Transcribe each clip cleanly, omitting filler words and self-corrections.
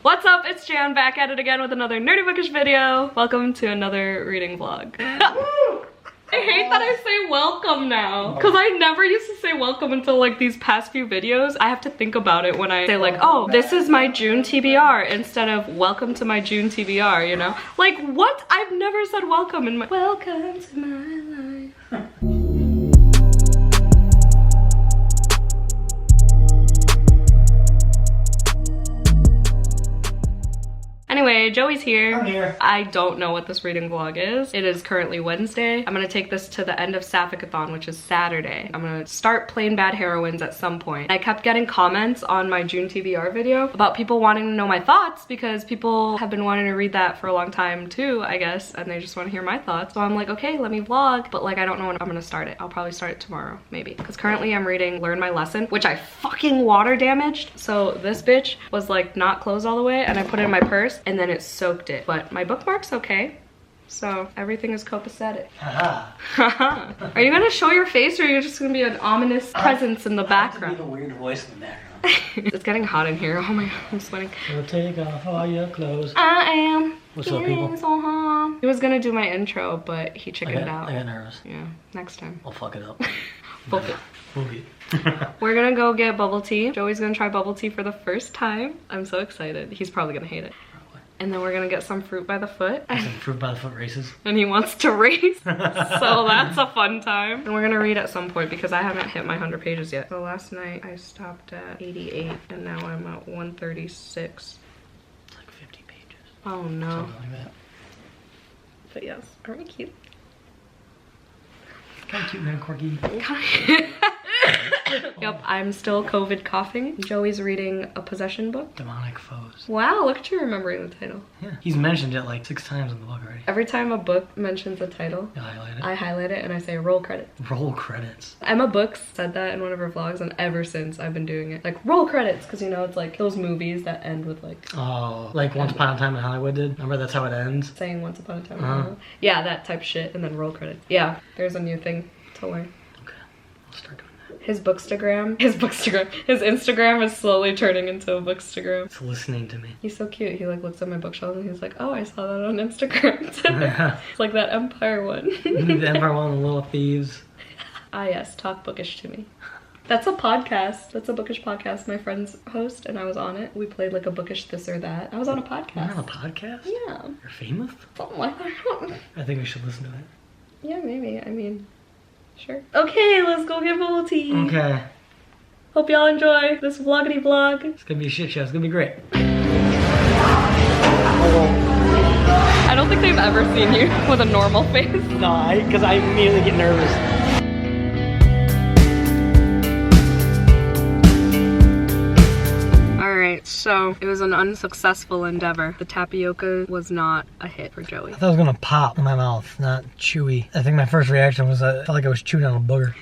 What's up? It's Jan back at it again with another nerdy bookish video. Welcome to another reading vlog. I hate that I say welcome now because I never used to say welcome until like these past few videos. I have to think about it when I say like, oh, this is my June TBR instead of welcome to my June TBR, you know? Like what? I've never said welcome in my welcome to my life. Anyway, Joey's here. I'm here. I don't know what this reading vlog is. It is currently Wednesday. I'm gonna take this to the end of AGATON, which is Saturday. I'm gonna start Plain Bad Heroines at some point. I kept getting comments on my June TBR video about people wanting to know my thoughts because people have been wanting to read that for a long time too, I guess, and they just want to hear my thoughts. So I'm like, okay, let me vlog, but like I don't know when I'm gonna start it. I'll probably start it tomorrow, maybe. Because currently I'm reading Learn My Lesson, which I fucking water damaged. So this bitch was like not closed all the way and I put it in my purse and then it soaked it. But my bookmark's okay. So everything is copacetic. Haha. Are you gonna show your face or are you just gonna be an ominous presence in the background? Be the weird voice in the background. It's getting hot in here. Oh my god, I'm sweating. So take off all your clothes. I am. What's up, people? So hot. He was gonna do my intro, but he chickened out. I got nervous. Yeah, next time. I'll fuck it up. Fuck it. Fuck it. We're gonna go get bubble tea. Joey's gonna try bubble tea for the first time. I'm so excited. He's probably gonna hate it. And then we're gonna get some fruit by the foot. Some fruit by the foot races. And he wants to race. So that's a fun time. And we're gonna read at some point because I haven't hit my 100 pages yet. So last night I stopped at 88 and now I'm at 136. It's like 50 pages. Oh no. Something like that. But yes, aren't we cute? Kind of cute, man, Corky. Yep, I'm still COVID coughing. Joey's reading a possession book. Demonic Foes. Wow, look at you remembering the title. Yeah, he's mentioned it like 6 times in the book already. Every time a book mentions a title, You highlight it. I highlight it and I say roll credits. Roll credits. Emma Books said that in one of her vlogs and ever since I've been doing it. Like roll credits, because you know it's like those movies that end with like... Oh, like Once Upon a Time in Hollywood did? Remember that's how it ends? Saying once upon a time. in Hollywood. Yeah, that type shit and then roll credits. Yeah, there's a new thing to learn. Okay, I'll start doing that. His Instagram is slowly turning into a bookstagram. It's listening to me. He's so cute. He like looks at my bookshelf and he's like, oh, I saw that on Instagram today. Yeah. It's like that Empire one. The Empire one, the Little Thieves. Ah yes, talk bookish to me. That's a podcast. That's a bookish podcast my friends host and I was on it. We played like a bookish this or that. I was on a podcast. You're on a podcast? Yeah. You're famous? Something like that. I think we should listen to it. Yeah, maybe. I mean, sure. Okay, let's go get bubble tea. Okay. Hope y'all enjoy this vloggity vlog. It's gonna be a shit show. It's gonna be great. I don't think they've ever seen you with a normal face. No, because I immediately get nervous. Alright, so it was an unsuccessful endeavor. The tapioca was not a hit for Joey. I thought it was gonna pop in my mouth, not chewy. I think my first reaction was I felt like I was chewing on a booger.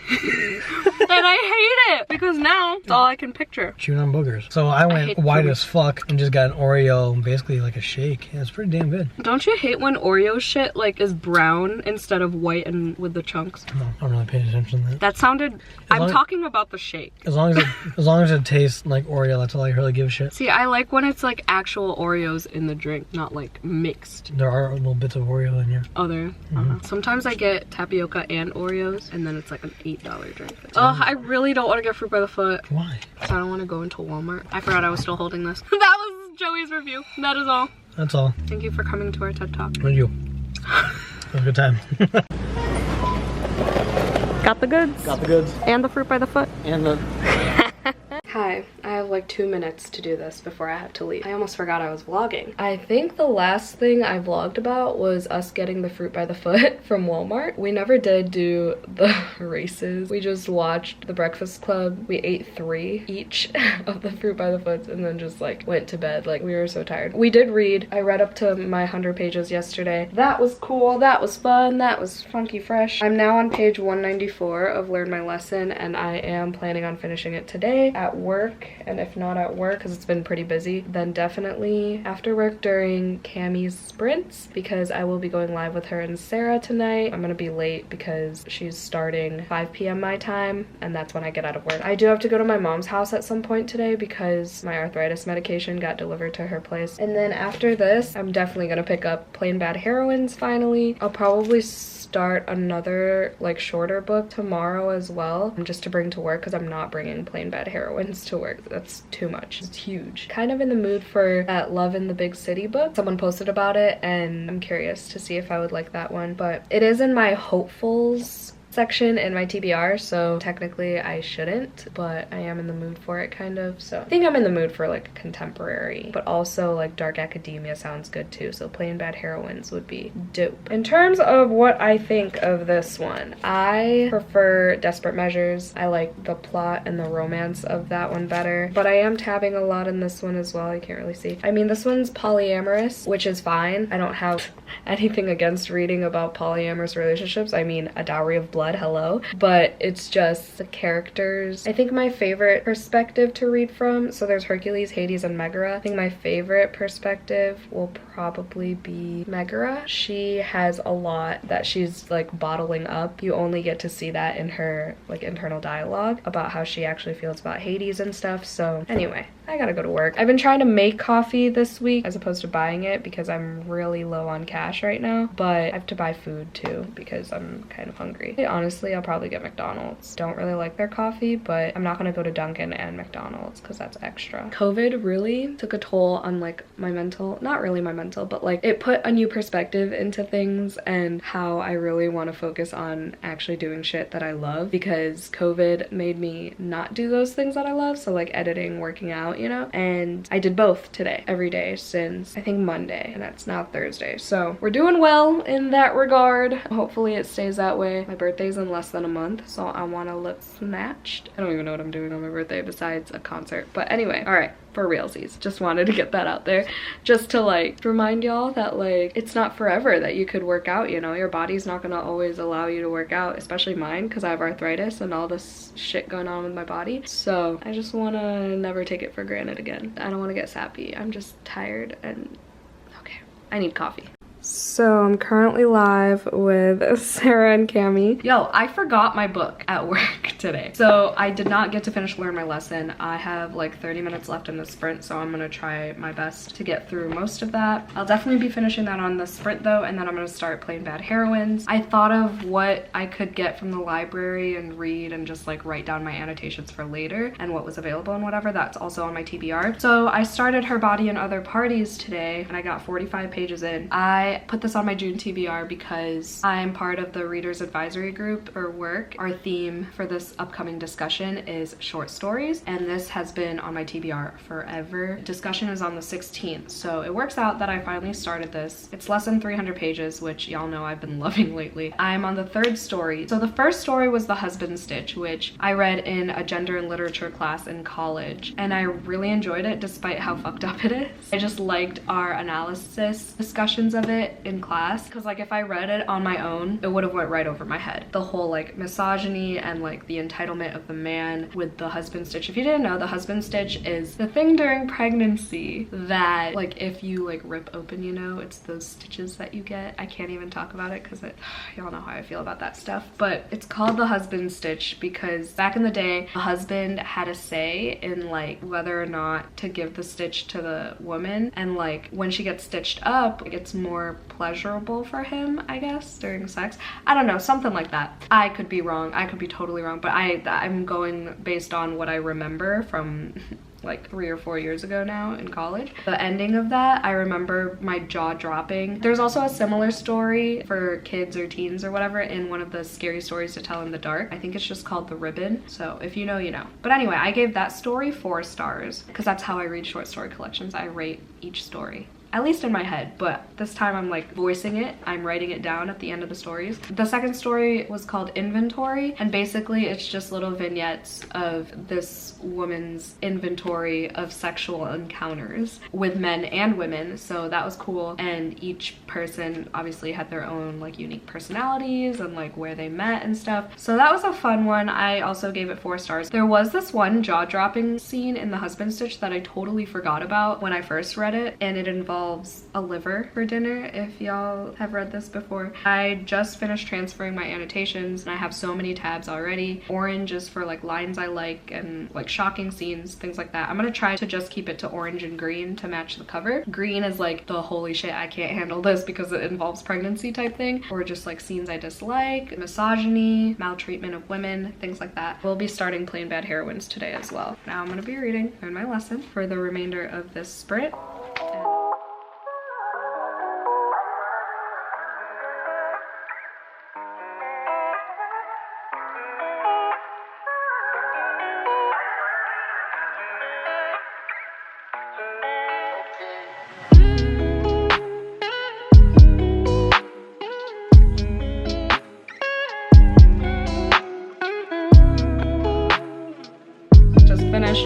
And I hate it because now it's all I can picture. Chewing on boogers. So I went white as fuck and just got an Oreo, basically like a shake. Yeah, it's pretty damn good. Don't you hate when Oreo shit like is brown instead of white and with the chunks? No, I'm really paying attention to that. That sounded... I'm talking about the shake. As long as it tastes like Oreo, that's all I really give a shit. See, I like when it's like actual Oreos in the drink, not like mixed. There are little bits of Oreo in here. Oh, there? Sometimes I get tapioca and Oreos, and then it's like an $8 drink. Oh, I really don't want to get fruit by the foot. Why? Because I don't want to go into Walmart. I forgot I was still holding this. That was Joey's review. That is all. That's all. Thank you for coming to our TED Talk. Thank you. It was a good time. Got the goods. Got the goods. And the fruit by the foot. And the... Hi, I have like 2 minutes to do this before I have to leave. I almost forgot I was vlogging. I think the last thing I vlogged about was us getting the fruit by the foot from Walmart. We never did do the races. We just watched The Breakfast Club. We ate 3 each of the fruit by the foots and then just like went to bed. Like we were so tired. We did read. I read up to my 100 pages yesterday. That was cool. That was fun. That was funky fresh. I'm now on page 194 of Learn My Lesson and I am planning on finishing it today at work and and if not at work because it's been pretty busy, then definitely after work during Cammie's sprints, because I will be going live with her and Sarah tonight. I'm gonna be late because she's starting 5 p.m. my time, and that's when I get out of work. I do have to go to my mom's house at some point today because my arthritis medication got delivered to her place. And then after this, I'm definitely gonna pick up Plain Bad Heroines finally. I'll probably start another like shorter book tomorrow as well, just to bring to work, because I'm not bringing Plain Bad Heroines to work. That's too much. It's huge. Kind of in the mood for that Love in the Big City book. Someone posted about it and I'm curious to see if I would like that one, but it is in my hopefuls section in my TBR, so technically I shouldn't, but I am in the mood for it kind of. So I think I'm in the mood for like contemporary, but also like dark academia sounds good too, so Plain Bad Heroines would be dope. In terms of what I think of this one, I prefer Desperate Measures. I like the plot and the romance of that one better, but I am tabbing a lot in this one as well. You can't really see. I mean, this one's polyamorous, which is fine. I don't have anything against reading about polyamorous relationships. I mean, A Dowry of Blood, hello, but it's just the characters. I think my favorite perspective to read from, so there's Hercules, Hades, and Megara. I think my favorite perspective will probably be Megara. She has a lot that she's like bottling up. You only get to see that in her like internal dialogue about how she actually feels about Hades and stuff. So anyway, I gotta go to work. I've been trying to make coffee this week as opposed to buying it because I'm really low on cash right now, but I have to buy food too because I'm kind of hungry. Honestly, I'll probably get McDonald's. Don't really like their coffee, but I'm not gonna go to Dunkin' and McDonald's because that's extra. COVID really took a toll on like my mental, not really my mental, but like it put a new perspective into things and how I really want to focus on actually doing shit that I love, because COVID made me not do those things that I love. So like editing, working out, you know, and I did both today, every day since I think Monday, and that's now Thursday. So we're doing well in that regard. Hopefully it stays that way. My birthday's in less than a month, so I want to look snatched. I don't even know what I'm doing on my birthday besides a concert, but anyway, all right, for realsies, just wanted to get that out there just to like remind y'all that like it's not forever that you could work out, you know. Your body's not gonna always allow you to work out, especially mine, because I have arthritis and all this shit going on with my body. So I just want to never take it for granted again. I don't want to get sappy. I'm just tired and okay, I need coffee. So I'm currently live with Sarah and Cammie. Yo, I forgot my book at work today. So I did not get to finish learn my lesson. I have like 30 minutes left in the sprint, so I'm gonna try my best to get through most of that. I'll definitely be finishing that on the sprint though, and then I'm gonna start Plain Bad Heroines. I thought of what I could get from the library and read and just like write down my annotations for later and what was available and whatever. That's also on my TBR. So I started Her Body and Other Parties today and I got 45 pages in. I put this on my June TBR because I'm part of the Reader's Advisory Group or work. Our theme for this upcoming discussion is short stories, and this has been on my TBR forever. Discussion is on the 16th, so it works out that I finally started this. It's less than 300 pages, which y'all know I've been loving lately. I'm on the third story. So the first story was The Husband Stitch, which I read in a gender and literature class in college, and I really enjoyed it despite how fucked up it is. I just liked our analysis discussions of it in class, because like if I read it on my own, it would have went right over my head. The whole like misogyny and like the entitlement of the man with the husband stitch. If you didn't know, the husband stitch is the thing during pregnancy that like if you like rip open, you know, it's those stitches that you get. I can't even talk about it because y'all know how I feel about that stuff, but it's called the husband stitch because back in the day, the husband had a say in like whether or not to give the stitch to the woman, and like when she gets stitched up, like, it's more pleasurable for him, I guess, during sex. I don't know, something like that. I could be wrong. I could be totally wrong, but I'm going based on what I remember from like 3 or 4 years ago now in college. The ending of that, I remember my jaw dropping. There's also a similar story for kids or teens or whatever in one of the scary stories to tell in the dark. I think it's just called The Ribbon. So if you know, you know. But anyway, I gave that story 4 stars because that's how I read short story collections. I rate each story at least in my head, but this time I'm like voicing it. I'm writing it down at the end of the stories. The second story was called Inventory, and basically it's just little vignettes of this woman's inventory of sexual encounters with men and women, so that was cool. And each person obviously had their own like unique personalities and like where they met and stuff, so that was a fun one. I also gave it 4 stars. There was this one jaw-dropping scene in The Husband Stitch that I totally forgot about when I first read it, and it involves a liver for dinner, if y'all have read this before. I just finished transferring my annotations and I have so many tabs already. Orange is for like lines I like and like shocking scenes, things like that. I'm gonna try to just keep it to orange and green to match the cover. Green is like the holy shit, I can't handle this because it involves pregnancy type thing, or just like scenes I dislike, misogyny, maltreatment of women, things like that. We'll be starting Plain Bad Heroines today as well. Now I'm gonna be reading, learn my lesson for the remainder of this sprint.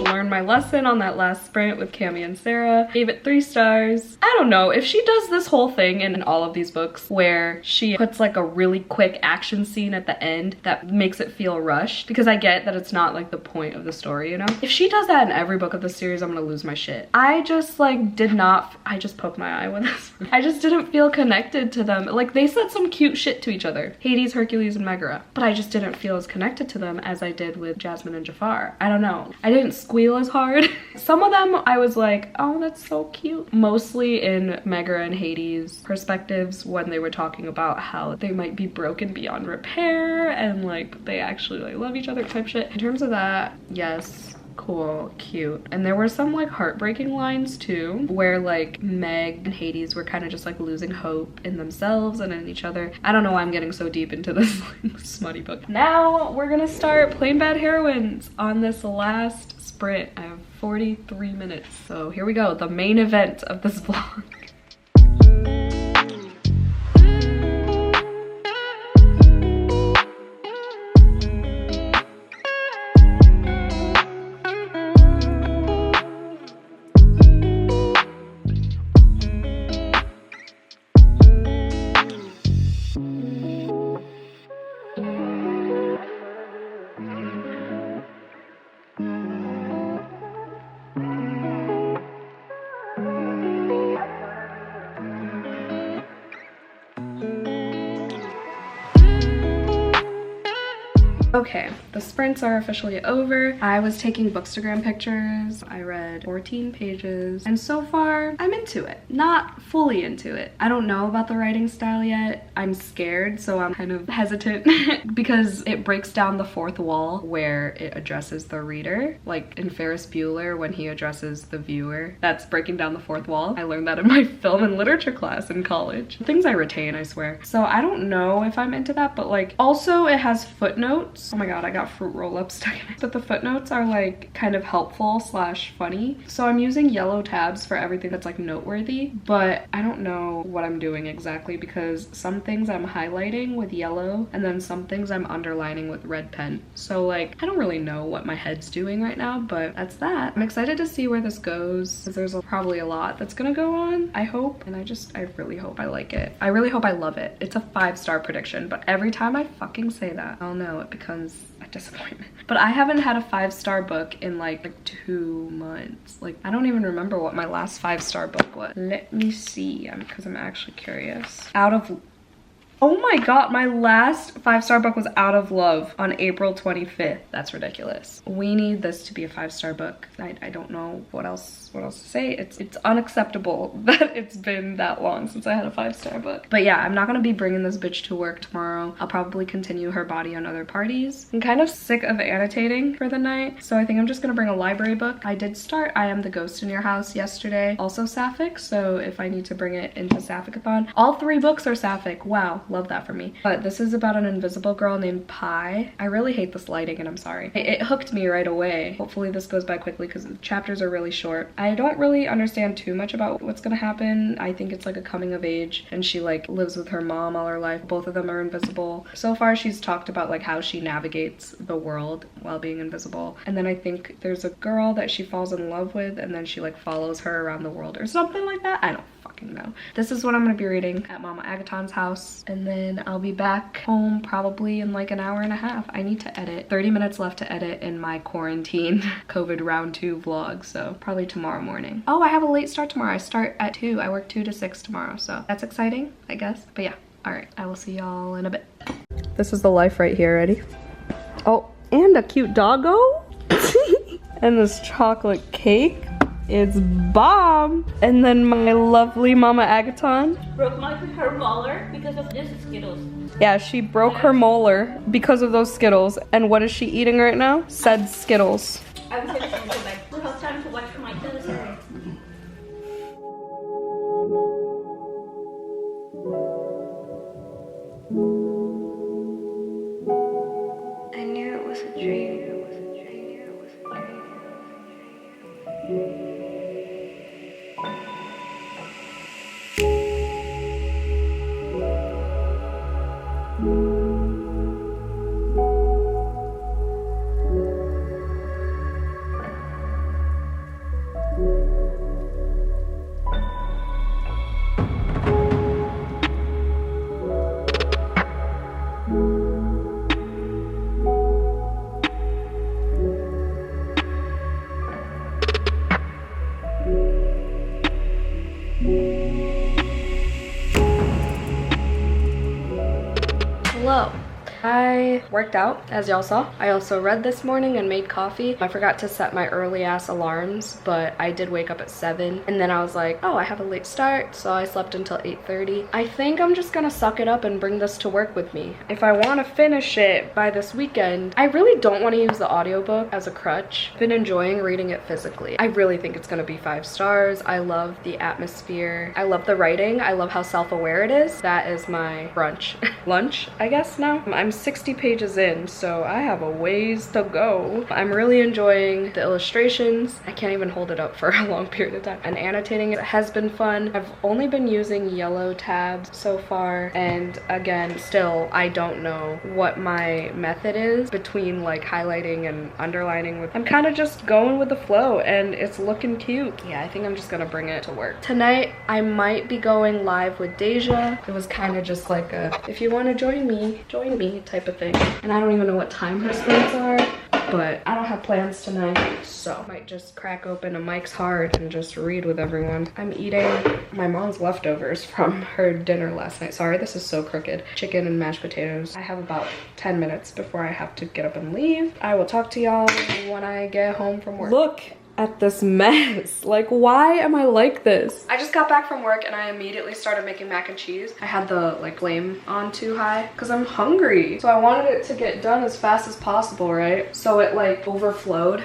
Learned my lesson on that last sprint with Cami and Sarah. Gave it 3 stars. I don't know if she does this whole thing in all of these books where she puts like a really quick action scene at the end that makes it feel rushed, because I get that it's not like the point of the story, you know? If she does that in every book of the series, I'm gonna lose my shit. I just like did not, I just poked my eye with this. I just didn't feel connected to them. Like they said some cute shit to each other, Hades, Hercules, and Megara, but I just didn't feel as connected to them as I did with Jasmine and Jafar. I don't know. I didn't squeal as hard. Some of them I was like, oh, that's so cute. Mostly in Megara and Hades' perspectives when they were talking about how they might be broken beyond repair and like they actually like love each other type shit. In terms of that, yes, cool, cute. And there were some like heartbreaking lines too, where like Meg and Hades were kind of just like losing hope in themselves and in each other. I don't know why I'm getting so deep into this like, smutty book. Now we're gonna start Plain Bad Heroines on this last sprint. I have 43 minutes, so here we go, the main event of this vlog. Okay, the sprints are officially over. I was taking Bookstagram pictures. I read 14 pages, and so far I'm into it. Not fully into it. I don't know about the writing style yet. I'm scared, so I'm kind of hesitant because it breaks down the fourth wall where it addresses the reader. Like in Ferris Bueller when he addresses the viewer. That's breaking down the fourth wall. I learned that in my film and literature class in college. Things I retain, I swear. So I don't know if I'm into that, but like also it has footnotes. Oh my god, I got fruit roll-ups stuck in it. But the footnotes are like kind of helpful slash funny. So I'm using yellow tabs for everything that's like noteworthy, but I don't know what I'm doing exactly because some things I'm highlighting with yellow and then some things I'm underlining with red pen. So like, I don't really know what my head's doing right now, but that's that. I'm excited to see where this goes because there's probably a lot that's gonna go on, I hope. And I really hope I like it. I really hope I love it. It's a 5-star prediction, but every time I fucking say that, I'll know it becomes a disappointment. But I haven't had a 5-star book in like 2 months. Like, I don't even remember what my last 5-star book was. Let me see, because I'm actually curious. Oh my god, my last 5-star book was Out of Love on April 25th. That's ridiculous. We need this to be a 5-star book. I don't know what else to say. It's unacceptable that it's been that long since I had a 5-star book. But yeah, I'm not gonna be bringing this bitch to work tomorrow. I'll probably continue Her Body on Other Parties. I'm kind of sick of annotating for the night, so I think I'm just gonna bring a library book. I did start I Am the Ghost in Your House yesterday, also sapphic, so if I need to bring it into Sapphic-a-thon. All 3 books are sapphic. Wow, love that for me. But this is about an invisible girl named Pi. I really hate this lighting and I'm sorry. It hooked me right away. Hopefully this goes by quickly because the chapters are really short. I don't really understand too much about what's gonna happen. I think it's like a coming of age and she like lives with her mom all her life. Both of them are invisible. So far she's talked about like how she navigates the world while being invisible. And then I think there's a girl that she falls in love with and then she like follows her around the world or something like that. I don't fucking know. This is what I'm gonna be reading at Mama AGATON's house, and then I'll be back home probably in like an hour and a half. I need to edit. 30 minutes left to edit in my quarantine COVID round 2 vlog, so probably tomorrow morning. Oh, I have a late start tomorrow. I start at 2. I work 2 to 6 tomorrow, so that's exciting, I guess. But yeah, all right, I will see y'all in a bit. This is the life right here. Ready? Oh, and a cute doggo. And this chocolate cake. It's bomb. And then my lovely Mama AGATON broke her molar because of this Skittles. Yeah, she broke her molar because of those Skittles. And what is she eating right now? Said Skittles. I was going to say, like, we have time to watch my teleseries. I knew it was a dream. Hello. I worked out, as y'all saw. I also read this morning and made coffee. I forgot to set my early ass alarms, but I did wake up at 7. And then I was like, oh, I have a late start, so I slept until 8:30. I think I'm just gonna suck it up and bring this to work with me. If I want to finish it by this weekend, I really don't want to use the audiobook as a crutch. I've been enjoying reading it physically. I really think it's gonna be 5 stars. I love the atmosphere. I love the writing. I love how self-aware it is. That is my brunch. Lunch, I guess now. I'm 60 pages in, so I have a ways to go. I'm really enjoying the illustrations. I can't even hold it up for a long period of time. And annotating it has been fun. I've only been using yellow tabs so far, and again, still, I don't know what my method is between like highlighting and underlining. I'm kind of just going with the flow, and it's looking cute. Yeah, I think I'm just gonna bring it to work. Tonight, I might be going live with Deja. It was kind of just like a, if you want to join me type of thing. And I don't even know what time her sprints are, but I don't have plans tonight, so I might just crack open a Mike's Hard and just read with everyone. I'm eating my mom's leftovers from her dinner last night. Sorry, this is so crooked. Chicken and mashed potatoes. I have about 10 minutes before I have to get up and leave. I will talk to y'all when I get home from work. Look at this mess. Like, why am I like this? I just got back from work and I immediately started making mac and cheese. I had the like flame on too high because I'm hungry. So I wanted it to get done as fast as possible, right? So it like overflowed.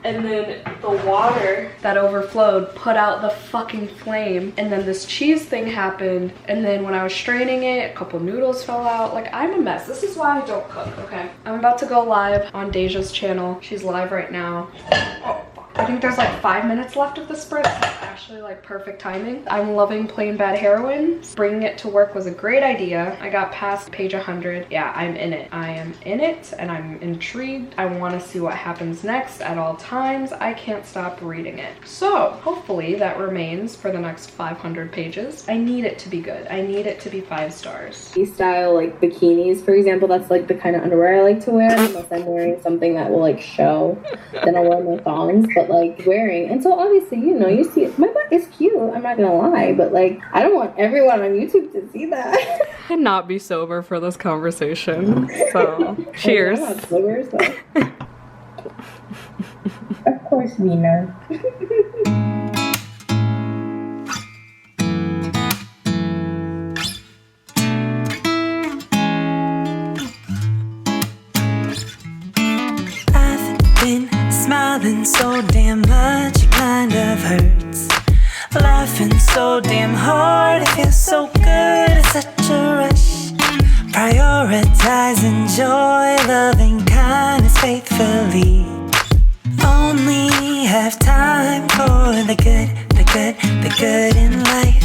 And then the water that overflowed put out the fucking flame. And then this cheese thing happened. And then when I was straining it, a couple noodles fell out. Like, I'm a mess. This is why I don't cook, okay? I'm about to go live on Deja's channel. She's live right now. Oh, I think there's like 5 minutes left of the sprint. That's actually like perfect timing. I'm loving Plain Bad Heroines. Bringing it to work was a great idea. I got past page 100. Yeah, I'm in it. I am in it and I'm intrigued. I want to see what happens next at all times. I can't stop reading it. So hopefully that remains for the next 500 pages. I need it to be good. I need it to be 5 stars. Style like bikinis, for example, that's like the kind of underwear I like to wear, unless I'm wearing something that will like show. Then I'll wear my thongs, but like wearing, and so obviously, you know, you see it. My butt is cute, I'm not gonna lie, but like I don't want everyone on YouTube to see that. I cannot be sober for this conversation, so cheers. I'm not sober, so. Of course we know. Smiling so damn much, it kind of hurts. Laughing so damn hard, it feels so good, it's such a rush. Prioritizing joy, loving kindness faithfully. Only have time for the good in life.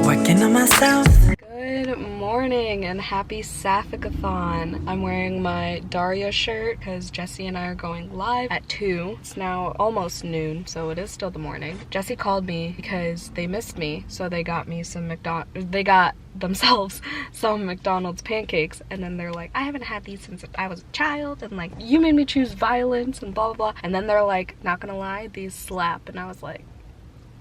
Working on myself. Good morning and happy Sapphic-a-thon. I'm wearing my Daria shirt because Jesse and I are going live at 2. It's now almost noon, so it is still the morning. Jesse called me because they missed me, so they got me some they got themselves some McDonald's pancakes, and then they're like, I haven't had these since I was a child, and like, you made me choose violence and blah blah blah. And then they're like, not gonna lie, these slap. And I was like,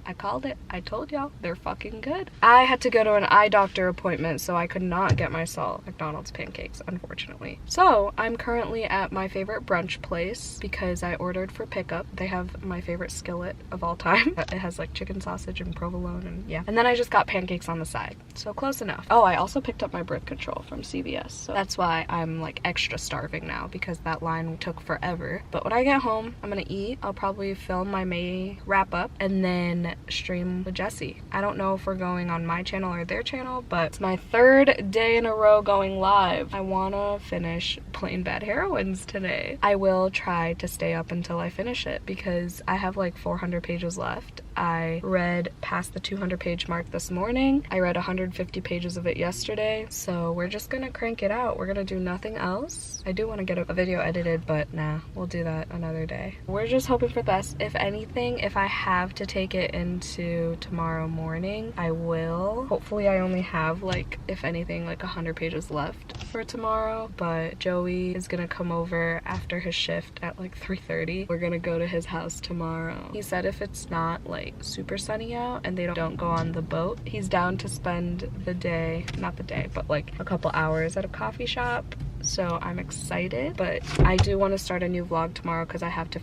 I called it. I told y'all, they're fucking good. I had to go to an eye doctor appointment, so I could not get myself McDonald's pancakes, unfortunately. So I'm currently at my favorite brunch place because I ordered for pickup. They have my favorite skillet of all time. It has like chicken sausage and provolone and yeah. And then I just got pancakes on the side, so close enough. Oh, I also picked up my birth control from CVS, so that's why I'm like extra starving now, because that line took forever. But when I get home, I'm gonna eat. I'll probably film my May wrap up and then stream with Jesse. I don't know if we're going on my channel or their channel, but it's my 3rd day in a row going live. I wanna finish Plain Bad Heroines today. I will try to stay up until I finish it because I have like 400 pages left. I read past the 200 page mark this morning. I read 150 pages of it yesterday, so we're just gonna crank it out. We're gonna do nothing else. I do want to get a video edited, but nah, we'll do that another day. We're just hoping for the best. If anything, if I have to take it into tomorrow morning, I will. Hopefully I only have like, if anything, like 100 pages left for tomorrow, but Joey is gonna come over after his shift at like 3:30. We're gonna go to his house tomorrow. He said if it's not like super sunny out and they don't go on the boat, he's down to spend the day, not the day, but like a couple hours at a coffee shop. So I'm excited, but I do want to start a new vlog tomorrow because I have to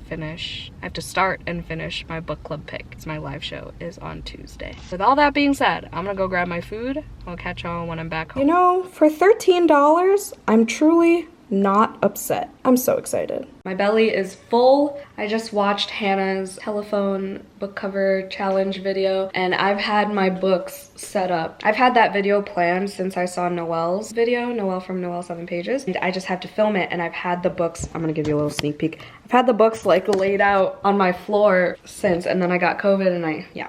start and finish my book club pick because my live show is on Tuesday. With all that being said, I'm gonna go grab my food. I'll catch y'all when I'm back home. You know, for $13, I'm truly not upset. I'm so excited. My belly is full. I just watched Hannah's telephone book cover challenge video, and I've had my books set up. I've had that video planned since I saw Noelle's video, Noelle from Noelle 7 Pages, and I just have to film it, and I've had the books, I'm gonna give you a little sneak peek. I've had the books like laid out on my floor since, and then I got COVID and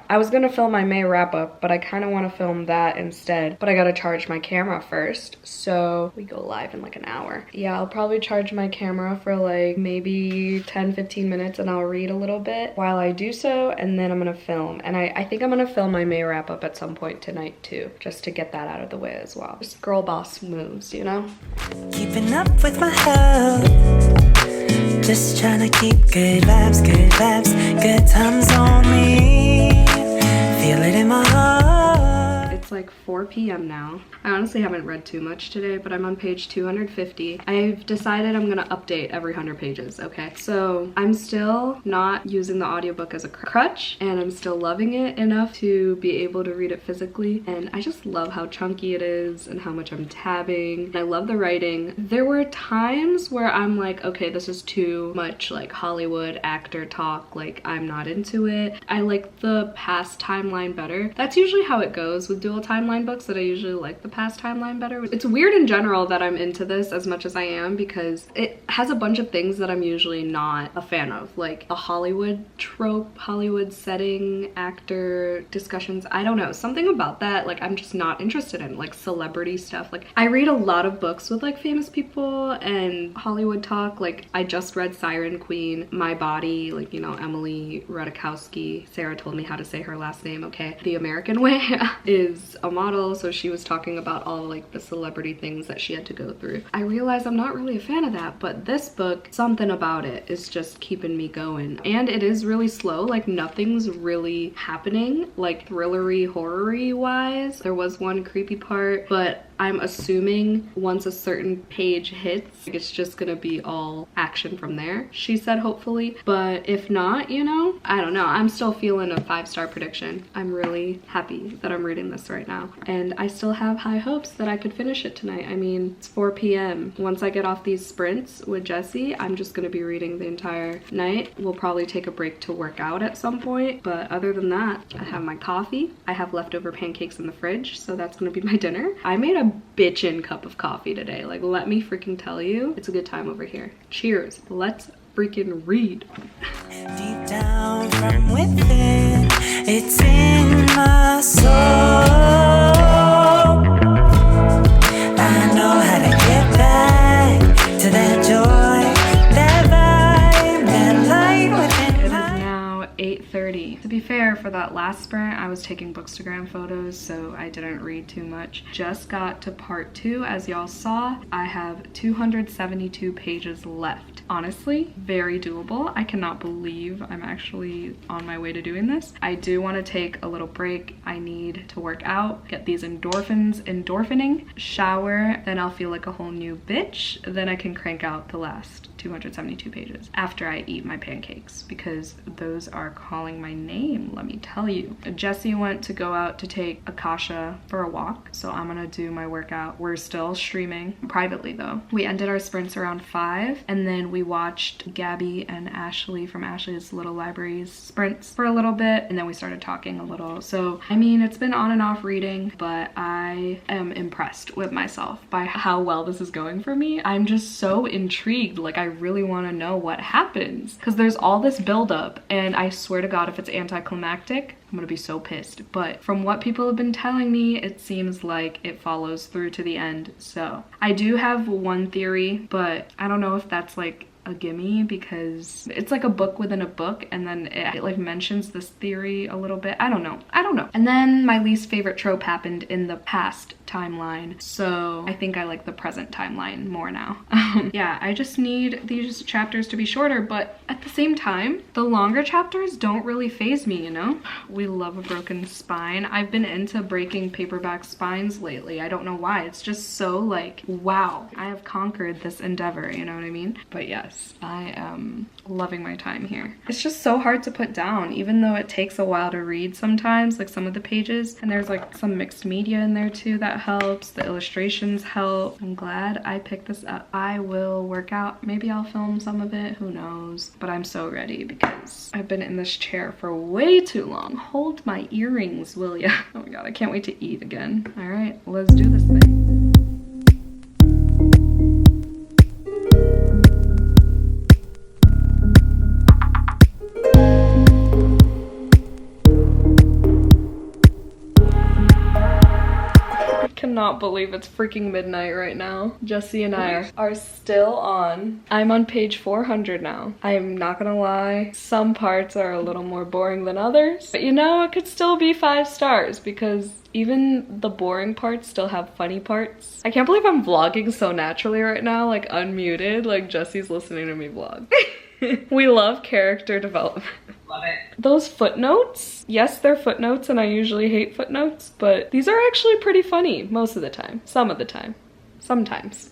I was gonna film my May wrap up, but I kind of want to film that instead, but I gotta charge my camera first, so we go live in like an hour. Yeah, I'll probably charge my camera for like maybe 10-15 minutes and I'll read a little bit while I do so, and then I'm gonna film. And I think I'm gonna film my May wrap up at some point tonight too, just to get that out of the way as well. Just girl boss moves, you know? Keeping up with my health, just trying to keep good vibes, good times on me. Feel it in my heart. It's like 4 p.m. now. I honestly haven't read too much today, but I'm on page 250. I've decided I'm gonna update every 100 pages, okay? So I'm still not using the audiobook as a crutch, and I'm still loving it enough to be able to read it physically, and I just love how chunky it is and how much I'm tabbing. I love the writing. There were times where I'm like, okay, this is too much like Hollywood actor talk, like I'm not into it. I like the past timeline better. That's usually how it goes with dual timeline books, that I usually like the past timeline better. It's weird in general that I'm into this as much as I am because it has a bunch of things that I'm usually not a fan of, like a Hollywood trope, Hollywood setting, actor discussions. I don't know, something about that like I'm just not interested in, like celebrity stuff. Like I read a lot of books with like famous people and Hollywood talk. Like I just read Siren Queen, My Body, like, you know, Emily Ratajkowski. Sarah told me how to say her last name, okay? The American Way is a model, so she was talking about all like the celebrity things that she had to go through. I realized I'm not really a fan of that, but this book, something about it is just keeping me going. And it is really slow, like nothing's really happening, like thrillery, horror-y wise. There was one creepy part, but I'm assuming once a certain page hits, it's just gonna be all action from there, she said, hopefully. But if not, you know, I don't know. I'm still feeling a 5-star prediction. I'm really happy that I'm reading this right now. And I still have high hopes that I could finish it tonight. I mean, it's 4 p.m. Once I get off these sprints with Jesse, I'm just gonna be reading the entire night. We'll probably take a break to work out at some point. But other than that, I have my coffee. I have leftover pancakes in the fridge, so that's gonna be my dinner. I made a a bitchin' cup of coffee today. Like, let me freaking tell you, it's a good time over here. Cheers. Let's freaking read. Deep down from within, it's in my soul. I know how to get back to that joy, that vibe, that light within. It is now 8:30. To be fair, for that last sprint, I was taking bookstagram photos, so I didn't read too much. Just got to part 2, as y'all saw. I have 272 pages left. Honestly, very doable. I cannot believe I'm actually on my way to doing this. I do want to take a little break. I need to work out, get these endorphining, shower, then I'll feel like a whole new bitch. Then I can crank out the last 272 pages after I eat my pancakes, because those are calling my name, let me tell you. Jesse went to go out to take Akasha for a walk, so I'm gonna do my workout. We're still streaming privately though. We ended our sprints around 5, and then we watched Gabby and Ashley from Ashley's Little Libraries sprints for a little bit, and then we started talking a little. So I mean, it's been on and off reading, but I am impressed with myself by how well this is going for me. I'm just so intrigued. Like, I really want to know what happens, because there's all this buildup, and I swear to God, if it's anticlimactic, I'm gonna be so pissed. But from what people have been telling me, it seems like it follows through to the end. So I do have one theory, but I don't know if that's like a gimme, because it's like a book within a book, and then it like mentions this theory a little bit. I don't know. And then my least favorite trope happened in the past timeline, so I think I like the present timeline more now. Yeah, I just need these chapters to be shorter, but at the same time, the longer chapters don't really faze me, you know? We love a broken spine. I've been into breaking paperback spines lately. I don't know why. It's just so like, wow, I have conquered this endeavor, you know what I mean? But yes, I am loving my time here. It's just so hard to put down, even though it takes a while to read sometimes, like some of the pages, and there's like some mixed media in there too that helps. The illustrations help. I'm glad I picked this up. I will work out. Maybe I'll film some of it, who knows? But I'm so ready because I've been in this chair for way too long. Hold my earrings, will ya? Oh my God, I can't wait to eat again. All right, let's do this thing. Cannot believe it's freaking midnight right now. Jesse and I are still on. I'm on page 400 now. I'm not gonna lie, some parts are a little more boring than others, but you know, it could still be 5 stars because even the boring parts still have funny parts. I can't believe I'm vlogging so naturally right now, like unmuted, like Jesse's listening to me vlog. We love character development. Love it. Those footnotes, yes, they're footnotes and I usually hate footnotes, but these are actually pretty funny most of the time. Some of the time. Sometimes.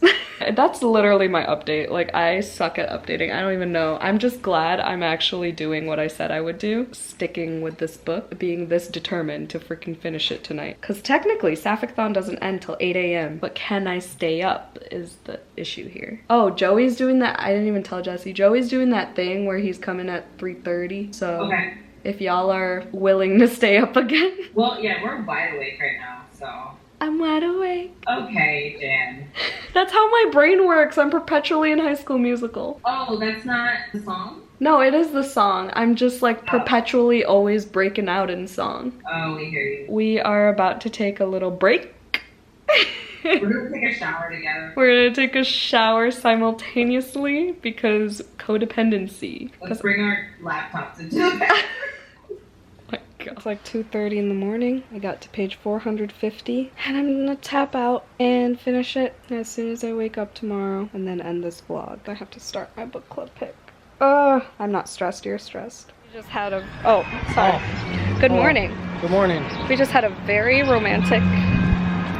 That's literally my update. Like, I suck at updating. I don't even know. I'm just glad I'm actually doing what I said I would do. Sticking with this book. Being this determined to freaking finish it tonight. Because technically, Sapphic-thon doesn't end till 8 a.m. But can I stay up is the issue here. Oh, Joey's doing that. I didn't even tell Jesse. Joey's doing that thing where he's coming at 3:30. So Okay. If y'all are willing to stay up again. Well, yeah, we're wide awake right now, so. I'm wide awake. Okay, Jan. That's how my brain works. I'm perpetually in High School Musical. Oh, that's not the song? No, it is the song. I'm just like perpetually always breaking out in song. Oh, we hear you. We are about to take a little break. We're gonna take a shower together. We're gonna take a shower simultaneously because codependency. Let's bring our laptops into it. It's like 2:30 in the morning. I got to page 450 and I'm gonna tap out and finish it as soon as I wake up tomorrow and then end this vlog. I have to start my book club pick. I'm not stressed, you're stressed. We just had a, Good morning. Good morning. We just had a very romantic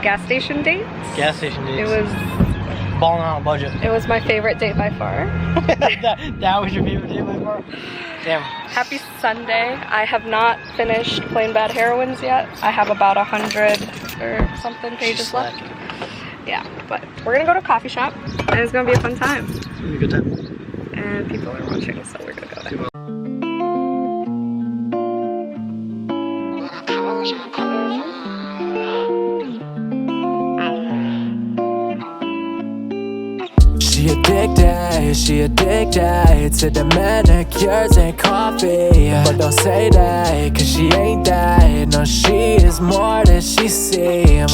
gas station date. Gas station dates. It was balling on a budget. It was my favorite date by far. that was your favorite date by far? Damn. Happy Sunday. I have not finished Plain Bad Heroines yet. I have about 100 or something pages left. Yeah, but we're gonna go to a coffee shop and it's gonna be a fun time. It's gonna be a good time. And people are watching, so we're gonna go there. addicted to the manicures and coffee. But don't say that, cause she ain't that. No, she is more than she seems.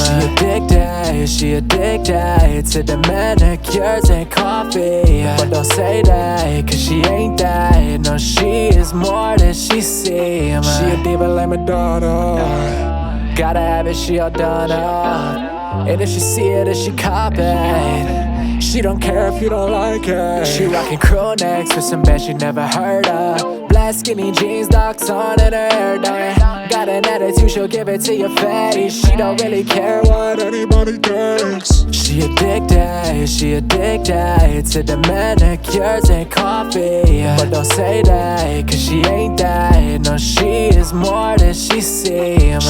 She addicted to the manicures and coffee. But don't say that, cause she ain't that. No, she is more than she seems. She a diva like Madonna. Gotta have it, she all done up. And if she see it, then she cop it. She don't care if you don't like it. She rockin' crew necks with some bands she never heard of. Black skinny jeans, docs on and her hair done. Got an attitude, she'll give it to your face. She don't really care what anybody thinks. She addicted to the manicures and coffee. But don't say that, cause she ain't that. No, she is more than she seems.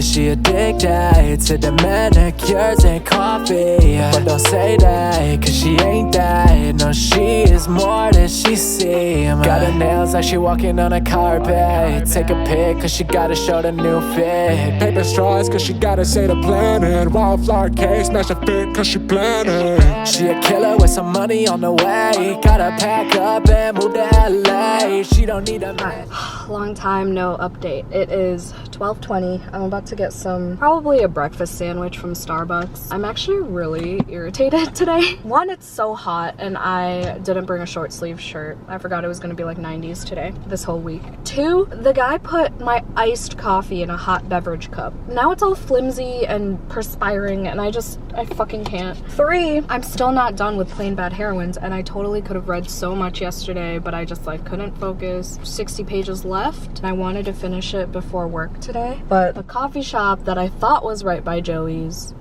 She addicted to the manicures and coffee. But don't say that, cause she ain't that. No, she is more than she seems. Got her nails like she walking on a carpet. Take a pic cause she gotta show the new fit. Paper straws cause she gotta say the planet. Wildflower cake, smash a fit cause she planning. She a killer with some money on the way. Gotta pack up and move to LA. She don't need a man. Long time no update. It is 12:20. I'm about to get probably a breakfast sandwich from Starbucks. I'm actually really irritated today. One, it's so hot and I didn't bring a short sleeve shirt. I forgot it was gonna be like 90s today, this whole week. Two, the guy put my iced coffee in a hot beverage cup. Now it's all flimsy and perspiring and I fucking can't. Three, I'm still not done with Plain Bad Heroines and I totally could have read so much yesterday, but I just like couldn't focus. 60 pages left and I wanted to finish it before work today, but the coffee shop that I thought was right by Joey's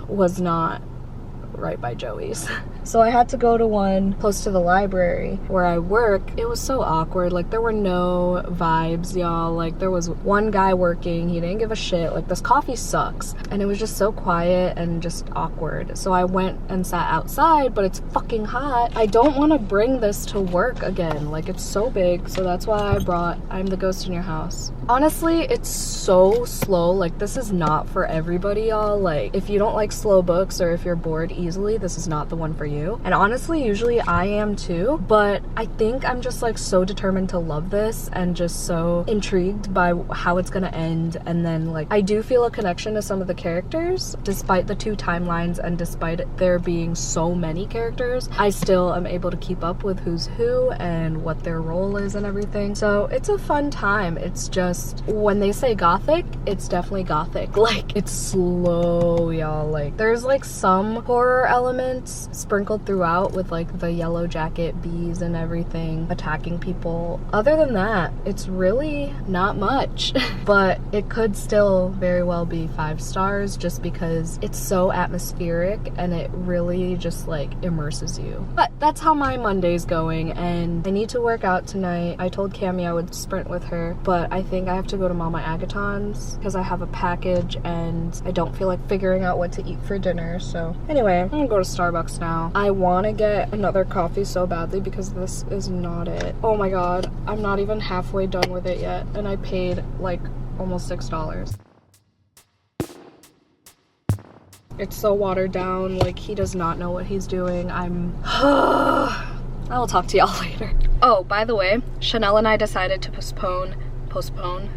was not right by Joey's. So I had to go to one close to the library where I work. It was so awkward. Like there were no vibes, y'all. Like there was one guy working. He didn't give a shit. Like this coffee sucks. And it was just so quiet and just awkward. So I went and sat outside, but it's fucking hot. I don't want to bring this to work again. Like it's so big. So that's why I brought I'm the Ghost in Your House. Honestly, it's so slow. Like this is not for everybody, y'all. Like if you don't like slow books or if you're bored easily, this is not the one for you. And honestly, usually I am too, but I think I'm just like so determined to love this and just so intrigued by how it's gonna end. And then like I do feel a connection to some of the characters despite the two timelines and despite there being so many characters. I still am able to keep up with who's who and what their role is and everything. So it's a fun time. It's just when they say gothic, it's definitely gothic. Like it's slow, y'all. Like there's like some horror elements sprinkled throughout with like the yellow jacket bees and everything attacking people. Other than that, it's really not much. But it could still very well be 5 stars just because it's so atmospheric and it really just like immerses you. But that's how my Monday's going and I need to work out tonight. I told Cami I would sprint with her, but I think I have to go to Mama Agaton's because I have a package and I don't feel like figuring out what to eat for dinner. So anyway, I'm gonna go to Starbucks now. I want to get another coffee so badly because this is not it. Oh my god, I'm not even halfway done with it yet and I paid like almost $6. It's so watered down, like he does not know what he's doing. I will talk to y'all later. Oh, by the way, Chanel and I decided to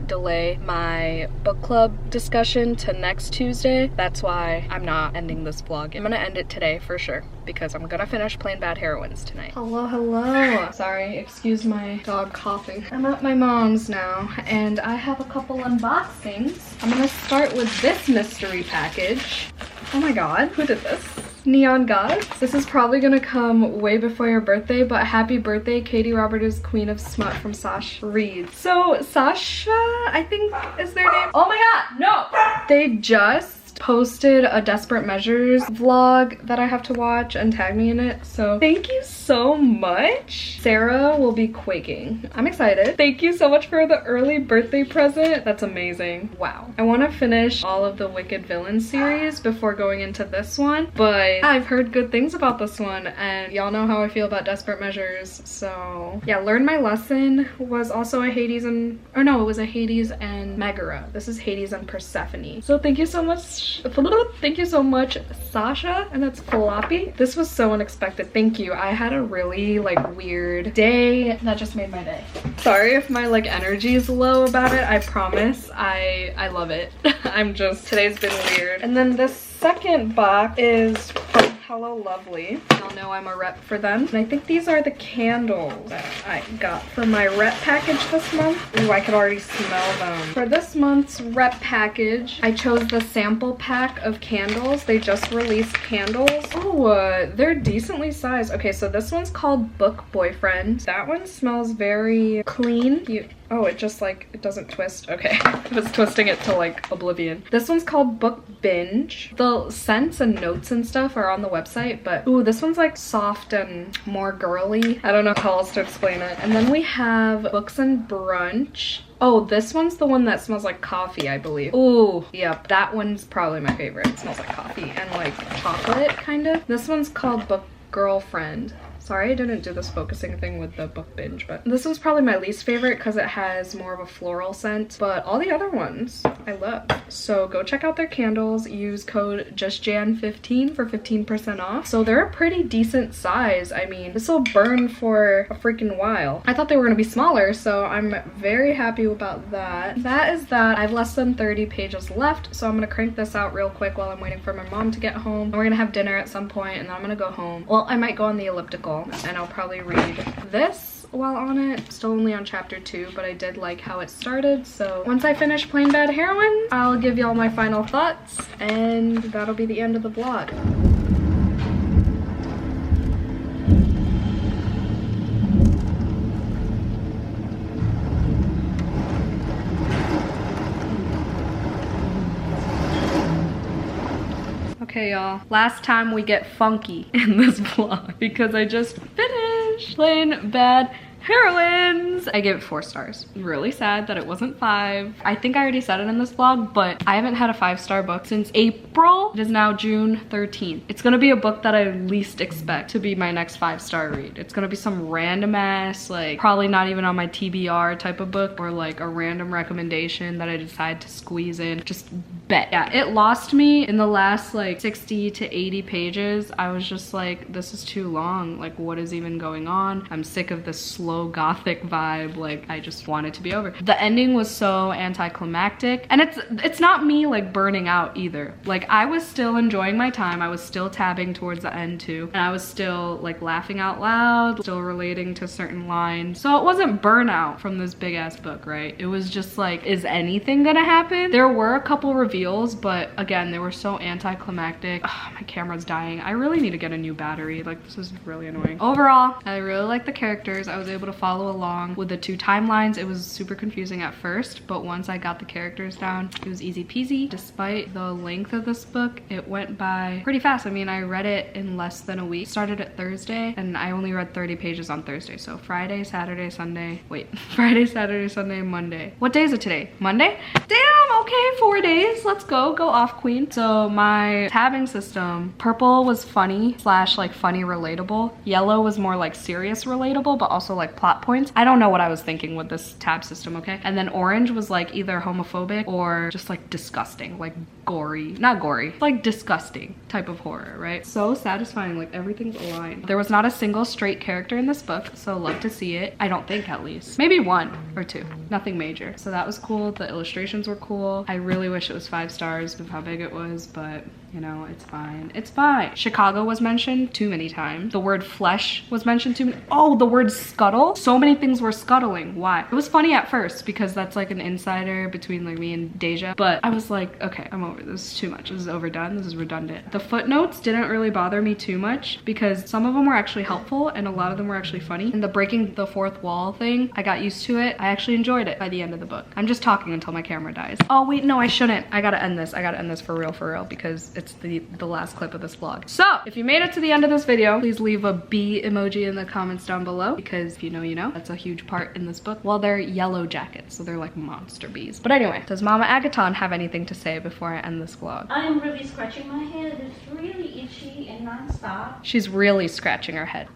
delay my book club discussion to next Tuesday. That's why I'm not ending this vlog. I'm gonna end it today for sure because I'm gonna finish Plain Bad Heroines tonight. Hello. Sorry, excuse my dog coughing. I'm at my mom's now and I have a couple unboxings. I'm gonna start with this mystery package. Oh my god, who did this? Neon Gods. This is probably gonna come way before your birthday, but happy birthday, Katie Robert is Queen of Smut from Sash Reads. So Sasha, I think is their name. Oh my god, no! They just posted a Desperate Measures vlog that I have to watch and tag me in it. So thank you so much. Sarah will be quaking. I'm excited. Thank you so much for the early birthday present. That's amazing. Wow. I want to finish all of the Wicked Villains series before going into this one, but I've heard good things about this one and y'all know how I feel about Desperate Measures. So yeah, Learn My Lesson was also a Hades and, or no, it was a Hades and Megara. This is Hades and Persephone. So thank you so much much. Thank you so much, Sasha. And that's floppy. This was so unexpected. Thank you. I had a really like weird day. That just made my day. Sorry if my like energy is low about it. I promise. I love it. Today's been weird. And then this second box is from Hello Lovely. Y'all know I'm a rep for them. And I think these are the candles that I got for my rep package this month. Ooh, I could already smell them. For this month's rep package, I chose the sample pack of candles. They just released candles. Oh, they're decently sized. Okay, so this one's called Book Boyfriend. That one smells very clean. Oh, it just like, it doesn't twist. Okay, I was twisting it to like oblivion. This one's called Book Binge. The scents and notes and stuff are on the website, but ooh, this one's like soft and more girly. I don't know how else to explain it. And then we have Books and Brunch. Oh, this one's the one that smells like coffee, I believe. Ooh, yep, that one's probably my favorite. It smells like coffee and like chocolate, kind of. This one's called Book Girlfriend. Sorry I didn't do this focusing thing with the Book Binge, but this one's probably my least favorite because it has more of a floral scent, but all the other ones I love. So go check out their candles. Use code JustJan15 for 15% off. So they're a pretty decent size. I mean, this will burn for a freaking while. I thought they were gonna be smaller, so I'm very happy about that. That is that. I have less than 30 pages left, so I'm gonna crank this out real quick while I'm waiting for my mom to get home. And we're gonna have dinner at some point, and then I'm gonna go home. Well, I might go on the elliptical, and I'll probably read this while on it. Still only on chapter 2, but I did like how it started. So once I finish Plain Bad Heroines, I'll give y'all my final thoughts, and that'll be the end of the vlog. Okay, y'all, last time we get funky in this vlog because I just finished Plain Bad Heroines. I gave it 4 stars. Really sad that it wasn't 5. I think I already said it in this vlog, but I haven't had a 5-star book since April. It is now June 13th. It's gonna be a book that I least expect to be my next 5-star read. It's gonna be some random ass, like probably not even on my TBR type of book, or like a random recommendation that I decide to squeeze in. Just bet. Yeah, it lost me in the last like 60 to 80 pages. I was just like, this is too long. Like, what is even going on? I'm sick of this slow gothic vibe. Like, I just want it to be over. The ending was so anticlimactic, and it's not me like burning out either. Like, I was still enjoying my time. I was still tabbing towards the end too, and I was still like laughing out loud, still relating to certain lines. So it wasn't burnout from this big ass book, right? It was just like, is anything gonna happen? There were a couple reveals, but again, they were so anticlimactic. Ugh, my camera's dying. I really need to get a new battery. Like, this is really annoying. Overall, I really like the characters. I was able to follow along with the 2 timelines. It was super confusing at first, but once I got the characters down, it was easy peasy. Despite the length of this book, it went by pretty fast. I mean, I read it in less than a week. Started at Thursday, and I only read 30 pages on Thursday. So Friday, Saturday, Sunday. Wait, Friday, Saturday, Sunday, Monday. What day is it today? Monday? Damn, okay, 4 days. Let's go off, queen. So my tabbing system, purple was funny slash like funny relatable. Yellow was more like serious relatable, but also like plot points. I don't know what I was thinking with this tab system, okay? And then orange was like either homophobic or just like disgusting, like gory, not gory, like disgusting type of horror, right? So satisfying, like everything's aligned. There was not a single straight character in this book, so love to see it. I don't think, at least. Maybe 1 or 2, nothing major. So that was cool. The illustrations were cool. I really wish it was 5 stars with how big it was, but you know, it's fine. It's fine. Chicago was mentioned too many times. The word flesh was mentioned too many. Oh, the word scuttle. So many things were scuttling. Why? It was funny at first because that's like an insider between like me and Deja, but I was like, okay, I'm over this. Is too much. This is overdone. This is redundant. The footnotes didn't really bother me too much because some of them were actually helpful and a lot of them were actually funny. And the breaking the 4th wall thing, I got used to it. I actually enjoyed it by the end of the book. I'm just talking until my camera dies. Oh wait, no, I shouldn't. I gotta end this. I gotta end this for real because it's the last clip of this vlog. So if you made it to the end of this video, please leave a bee emoji in the comments down below, because if you know, you know. That's a huge part in this book. Well, they're yellow jackets, so they're like monster bees. But anyway, does Mama AGATON have anything to say before I end this vlog? I am really scratching my head. It's really itchy and non-stop. She's really scratching her head.